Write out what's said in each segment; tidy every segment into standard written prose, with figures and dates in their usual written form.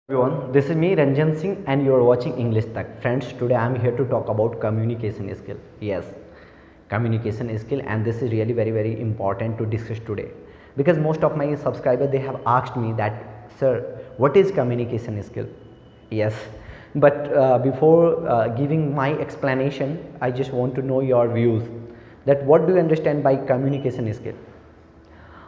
Everyone, this is me Ranjan Singh and you are watching English Tech. Friends, today I am here to talk about communication skill. Yes, communication skill, and this is really very important to discuss today because most of my subscribers they have asked me that, sir, what is communication skill? Yes, but before giving my explanation, I just want to know your views that what do you understand by communication skill?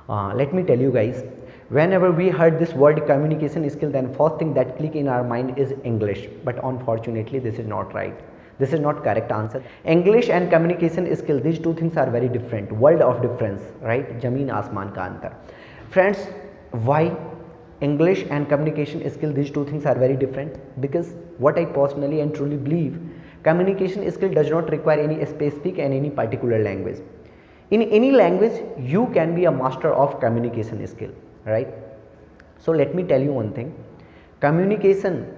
Let me tell you guys, whenever we heard this word communication skill, then first thing that click in our mind is English, but unfortunately this is not right. This is not correct answer. English and communication skill, these two things are very different, world of difference, right? Jameen Asman ka antar. Friends, why English and communication skill, these two things are very different? Because what I personally and truly believe, communication skill does not require any specific and any particular language. In any language you can be a master of communication skill, right? So let me tell you one thing, communication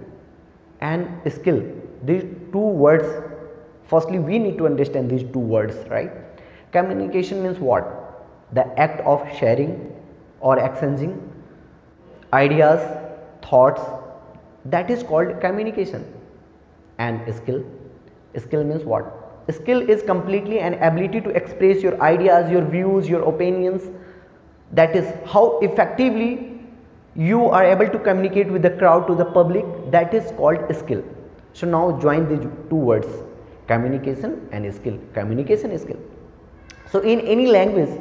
and skill, these two words, firstly we need to understand these two words, right? Communication means what? The act of sharing or exchanging ideas, thoughts, that is called communication. And skill means what? Skill is completely an ability to express your ideas, your views, your opinions. That is how effectively you are able to communicate with the crowd, to the public. That is called skill. So now join these two words, communication and skill. Communication skill. So in any language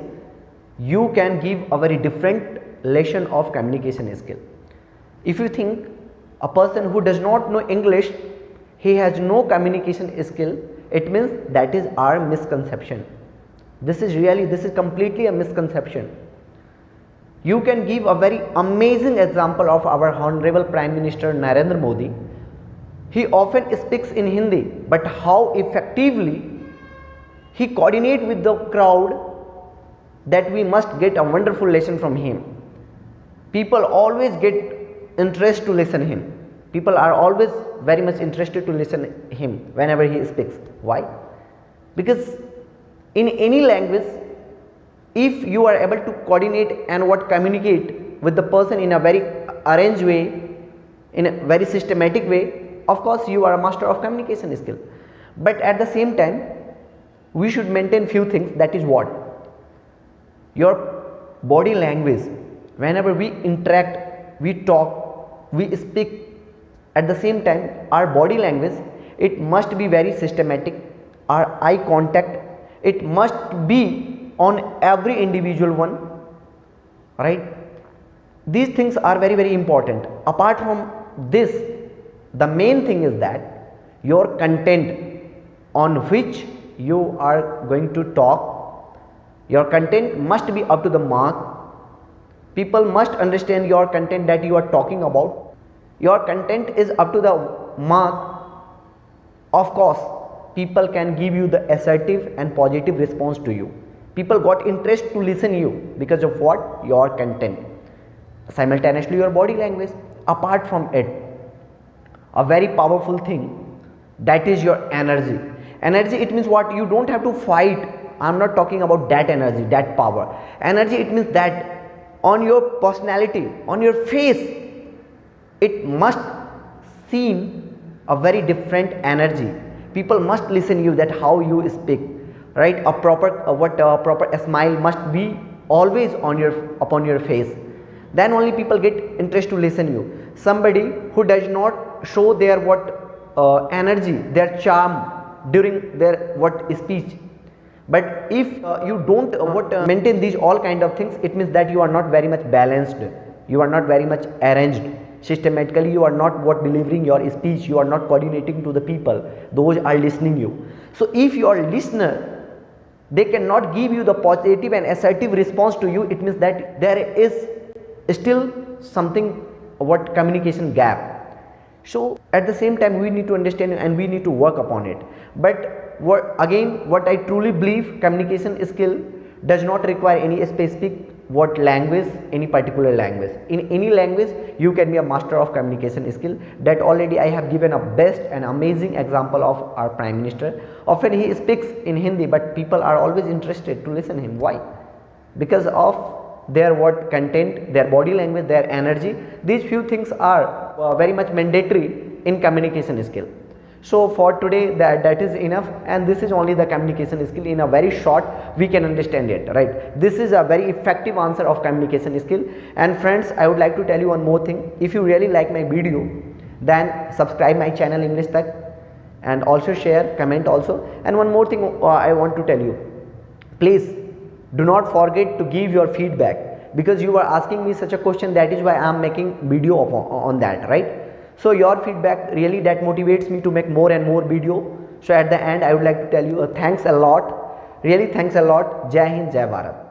you can give a very different lesson of communication skill. If you think a person who does not know English, he has no communication skill, it means that is our misconception. This is completely a misconception. You can give a very amazing example of our Honorable Prime Minister Narendra Modi. He often speaks in Hindi, but how effectively he coordinates with the crowd, that we must get a wonderful lesson from him. People always get interest to listen him. People are always very much interested to listen him whenever he speaks. Why? Because in any language, if you are able to coordinate and communicate with the person in a very arranged way, in a very systematic way, of course you are a master of communication skill. But at the same time we should maintain few things, that is what? Your body language. Whenever we interact, we talk, we speak, at the same time our body language, it must be very systematic. Our eye contact, it must be on every individual one, right? These things are very important. Apart from this, the main thing is that your content on which you are going to talk, your content must be up to the mark. People must understand your content that you are talking about. Your content is up to the mark. Of course people can give you the assertive and positive response to you. People got interest to listen you because of what? Your content. Simultaneously your body language. Apart from it, a very powerful thing, that is your energy. Energy, it means what? You don't have to fight. I am not talking about that energy, that power. Energy, it means that on your personality, on your face, it must seem a very different energy. People must listen you, that how you speak, right? A proper smile must be always upon your face. Then only people get interest to listen you. Somebody who does not show their energy, their charm during their speech, but if you don't maintain these all kind of things, it means that you are not very much balanced, you are not very much arranged systematically, you are not delivering your speech, you are not coordinating to the people, those are listening you. So if your listener, they cannot give you the positive and assertive response to you, it means that there is still something communication gap. So at the same time we need to understand and we need to work upon it. But what I truly believe, communication skill does not require any specific language, any particular language. In any language you can be a master of communication skill. That already I have given a best and amazing example of our Prime Minister. Often he speaks in Hindi, but people are always interested to listen him. Why? Because of their content, their body language, their energy. These few things are very much mandatory in communication skill. So for today that is enough, and this is only the communication skill in a very short we can understand it, right? This is a very effective answer of communication skill. And friends, I would like to tell you one more thing. If you really like my video, then subscribe my channel English Tech, and also share, comment also. And one more thing I want to tell you, please do not forget to give your feedback, because you are asking me such a question, that is why I am making video on that, right? So your feedback really that motivates me to make more and more video. So at the end I would like to tell you thanks a lot, really thanks a lot. Jai Hind, Jai Bharat.